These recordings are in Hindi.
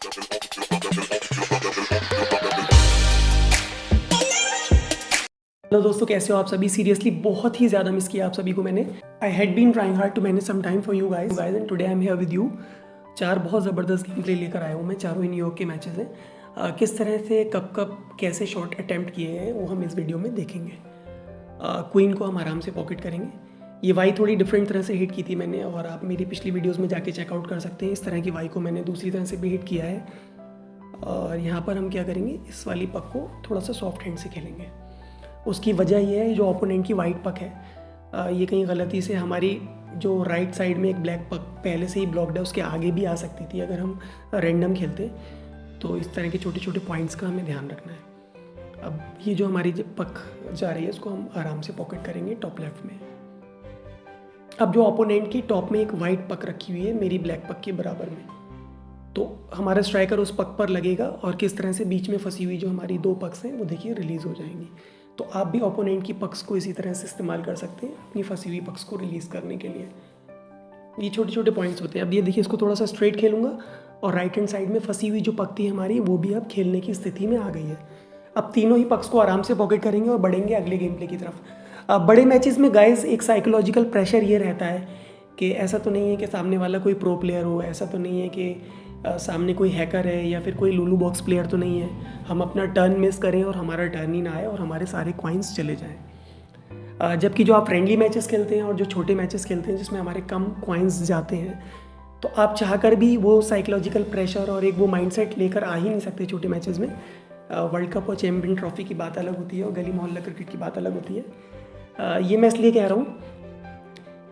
हेलो दोस्तों, कैसे हो आप सभी। सीरियसली बहुत ही ज़्यादा मिस किया आप सभी को मैंने। I had been trying hard to manage some time for you guys and today I am here with you. 4 बहुत ज़बरदस्त गेम प्ले लेकर आया हूँ मैं। चारों ही न्यूयॉर्क के मैचेस हैं। किस तरह से कब कैसे शॉट अटैम्प्ट किए हैं वो हम इस वीडियो में देखेंगे। क्वीन को हम आराम से पॉकेट करेंगे। ये वाई थोड़ी डिफरेंट तरह से हिट की थी मैंने, और आप मेरी पिछली वीडियोज़ में जाके चेकआउट कर सकते हैं। इस तरह की वाई को मैंने दूसरी तरह से भी हिट किया है। और यहाँ पर हम क्या करेंगे, इस वाली पक को थोड़ा सा सॉफ्ट हैंड से खेलेंगे। उसकी वजह यह है, जो ओपोनेंट की वाइट पक है, ये कहीं गलती से हमारी जो राइट साइड में एक ब्लैक पक पहले से ही ब्लॉक्ड है उसके आगे भी आ सकती थी अगर हम रैंडम खेलते। तो इस तरह के छोटे छोटे पॉइंट्स का हमें ध्यान रखना है। अब ये जो हमारी पक जा रही है इसको हम आराम से पॉकेट करेंगे टॉप लेफ्ट में। अब जो ओपोनेंट की टॉप में एक वाइट पक रखी हुई है मेरी ब्लैक पक के बराबर में, तो हमारा स्ट्राइकर उस पक पर लगेगा और किस तरह से बीच में फंसी हुई जो हमारी 2 पक्स हैं वो देखिए रिलीज़ हो जाएंगी। तो आप भी ओपोनेंट की पक्स को इसी तरह से इस्तेमाल कर सकते हैं अपनी फंसी हुई पक्स को रिलीज़ करने के लिए। ये छोटे छोटे पॉइंट्स होते हैं। अब ये देखिए, इसको थोड़ा सा स्ट्रेट खेलूंगा और राइट हैंड साइड में फंसी हुई जो पक थी हमारी वो भी अब खेलने की स्थिति में आ गई है। अब तीनों ही पक्स को आराम से पॉकेट करेंगे और बढ़ेंगे अगले गेम प्ले की तरफ। अब बड़े मैचेस में गाइस एक साइकोलॉजिकल प्रेशर ये रहता है कि ऐसा तो नहीं है कि सामने वाला कोई प्रो प्लेयर हो, ऐसा तो नहीं है कि सामने कोई हैकर है या फिर कोई लूलू बॉक्स प्लेयर तो नहीं है, हम अपना टर्न मिस करें और हमारा टर्न ही ना आए और हमारे सारे कॉइन्स चले जाएं। जबकि जो आप फ्रेंडली मैचेस खेलते हैं और जो छोटे मैचेस खेलते हैं जिसमें हमारे कम कॉइन्स जाते हैं, तो आप चाहकर भी वो साइकोलॉजिकल प्रेशर और एक वो माइंडसेट लेकर आ ही नहीं सकते छोटे मैचेस में। वर्ल्ड कप और चैम्पियन ट्रॉफी की बात अलग होती है और गली मोहल्ला क्रिकेट की बात अलग होती है। ये मैं इसलिए कह रहा हूँ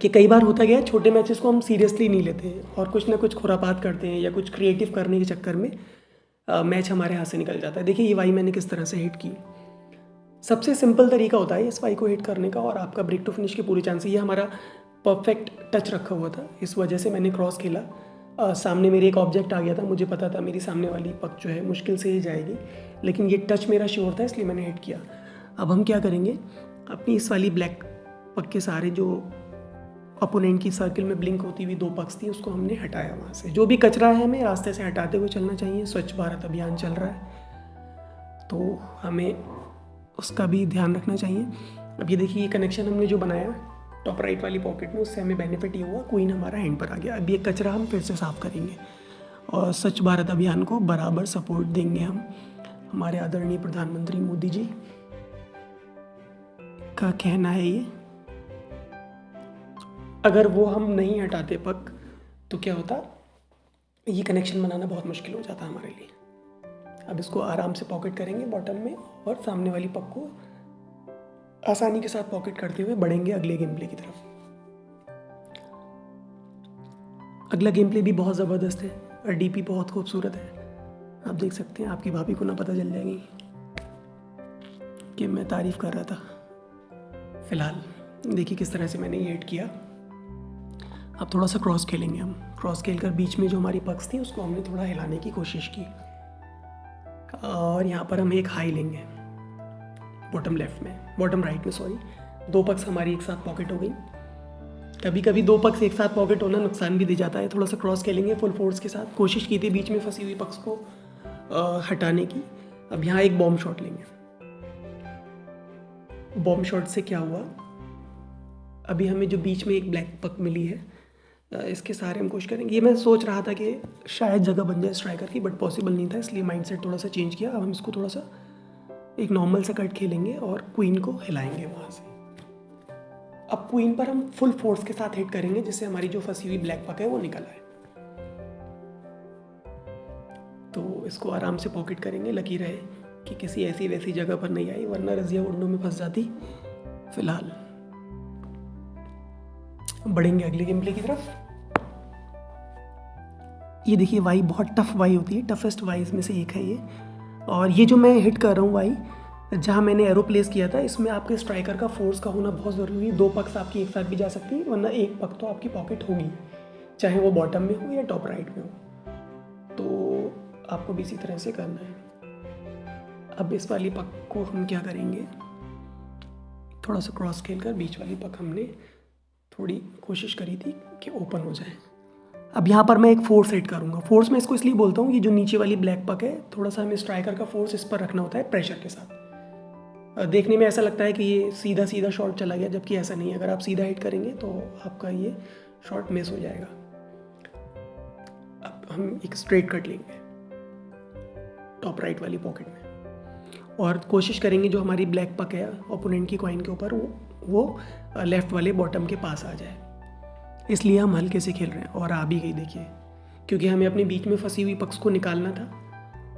कि कई बार होता गया छोटे मैचेस को हम सीरियसली नहीं लेते हैं और कुछ ना कुछ खुरापात करते हैं या कुछ क्रिएटिव करने के चक्कर में मैच हमारे हाथ से निकल जाता है। देखिए ये वाई मैंने किस तरह से हिट की। सबसे सिंपल तरीका होता है इस वाई को हिट करने का और आपका ब्रेक टू फिनिश के पूरे चांस। ये हमारा परफेक्ट टच रखा हुआ था, इस वजह से मैंने क्रॉस खेला। सामने मेरे एक ऑब्जेक्ट आ गया था, मुझे पता था मेरी सामने वाली पक जो है मुश्किल से ही जाएगी, लेकिन ये टच मेरा श्योर था इसलिए मैंने हिट किया। अब हम क्या करेंगे, अपनी इस वाली ब्लैक पक के सारे जो अपोनेंट की सर्किल में ब्लिंक होती हुई 2 पक्स थी उसको हमने हटाया वहाँ से। जो भी कचरा है हमें रास्ते से हटाते हुए चलना चाहिए। स्वच्छ भारत अभियान चल रहा है तो हमें उसका भी ध्यान रखना चाहिए। अब ये देखिए, ये कनेक्शन हमने जो बनाया टॉप राइट वाली पॉकेट में, उससे हमें बेनिफिट ये हुआ, क्वीन हमारा हैंड पर आ गया। अब ये कचरा हम फिर से साफ़ करेंगे और स्वच्छ भारत अभियान को बराबर सपोर्ट देंगे हम। हमारे आदरणीय प्रधानमंत्री मोदी जी का कहना है ये, अगर वो हम नहीं हटाते पक तो क्या होता, ये कनेक्शन बनाना बहुत मुश्किल हो जाता हमारे लिए। अब इसको आराम से पॉकेट करेंगे बॉटम में और सामने वाली पक को आसानी के साथ पॉकेट करते हुए बढ़ेंगे अगले गेम प्ले की तरफ। अगला गेम प्ले भी बहुत ज़बरदस्त है और डीपी बहुत खूबसूरत है। आप देख सकते हैं, आपकी भाभी को ना पता चल जाएगी कि मैं तारीफ़ कर रहा था। फिलहाल देखिए किस तरह से मैंने ये हिट किया। अब थोड़ा सा क्रॉस खेलेंगे हम। क्रॉस खेलकर बीच में जो हमारी पक्स थी उसको हमने थोड़ा हिलाने की कोशिश की और यहाँ पर हम एक हाई लेंगे बॉटम लेफ्ट में, बॉटम राइट में सॉरी। 2 पक्स हमारी एक साथ पॉकेट हो गई। कभी कभी 2 पक्स एक साथ पॉकेट होना नुकसान भी दे जाता है। थोड़ा सा क्रॉस खेलेंगे फुल फोर्स के साथ। कोशिश की थी बीच में फंसी हुई पक्स को हटाने की। अब यहाँ एक बॉम्ब शॉट लेंगे। बॉम्ब शॉट से क्या हुआ, अभी हमें जो बीच में एक ब्लैक पक मिली है इसके सारे हम कोशिश करेंगे। ये मैं सोच रहा था कि शायद जगह बन जाए स्ट्राइकर की, बट पॉसिबल नहीं था, इसलिए माइंडसेट थोड़ा सा चेंज किया। अब हम इसको थोड़ा सा एक नॉर्मल सा कट खेलेंगे और क्वीन को हिलाएंगे वहाँ से। अब क्वीन पर हम फुल फोर्स के साथ हिट करेंगे जिससे हमारी जो फंसी हुई ब्लैक पक है वो निकल आए। तो इसको आराम से पॉकेट करेंगे, लकी रहे कि किसी ऐसी वैसी जगह पर नहीं आई, वरना रजिया उंडों में फंस जाती। फिलहाल बढ़ेंगे अगले गेम प्ले की तरफ। ये देखिए वाई बहुत टफ वाई होती है, टफेस्ट वाईज में से एक है ये। और ये जो मैं हिट कर रहा हूँ वाई, जहाँ मैंने एरो प्लेस किया था, इसमें आपके स्ट्राइकर का फोर्स का होना बहुत ज़रूरी है। 2 पक्स आपकी एक साथ भी जा सकती है, वरना एक पक तो आपकी पॉकेट होगी, चाहे वो बॉटम में हो या टॉप राइट में हो। तो आपको भी इसी तरह से करना है। अब इस वाली पक को हम क्या करेंगे, थोड़ा सा क्रॉस खेलकर बीच वाली पक हमने थोड़ी कोशिश करी थी कि ओपन हो जाए। अब यहाँ पर मैं एक फोर्स सेट करूँगा। फोर्स मैं इसको इसलिए बोलता हूँ, ये जो नीचे वाली ब्लैक पक है, थोड़ा सा हमें स्ट्राइकर का फोर्स इस पर रखना होता है प्रेशर के साथ। देखने में ऐसा लगता है कि ये सीधा सीधा शॉट चला गया, जबकि ऐसा नहीं है। अगर आप सीधा हिट करेंगे तो आपका ये शॉट मिस हो जाएगा। अब हम एक स्ट्रेट कट लेंगे टॉप राइट वाली पॉकेट में, और कोशिश करेंगे जो हमारी ब्लैक पक है ओपोनेंट की कॉइन के ऊपर वो लेफ्ट वाले बॉटम के पास आ जाए। इसलिए हम हल्के से खेल रहे हैं, और आ भी गई देखिए, क्योंकि हमें अपने बीच में फंसी हुई पक्स को निकालना था,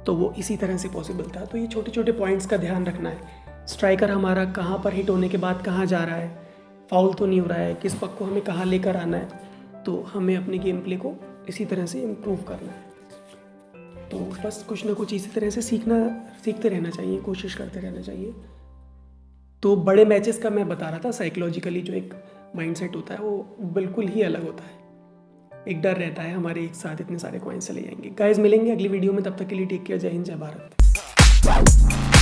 तो वो इसी तरह से पॉसिबल था। तो ये छोटे छोटे पॉइंट्स का ध्यान रखना है। स्ट्राइकर हमारा कहाँ पर हिट होने के बाद कहाँ जा रहा है, फाउल तो नहीं हो रहा है, किस पक को हमें कहाँ लेकर आना है। तो हमें अपने गेम प्ले को इसी तरह से इम्प्रूव करना है। तो बस कुछ ना कुछ इसी तरह से सीखते रहना चाहिए, कोशिश करते रहना चाहिए। तो बड़े मैचेस का मैं बता रहा था, साइकोलॉजिकली जो एक माइंडसेट होता है वो बिल्कुल ही अलग होता है। एक डर रहता है हमारे एक साथ इतने सारे कॉइन्स चले जाएंगे। गाइस मिलेंगे अगली वीडियो में, तब तक के लिए टेक केयर, जय हिंद जय भारत।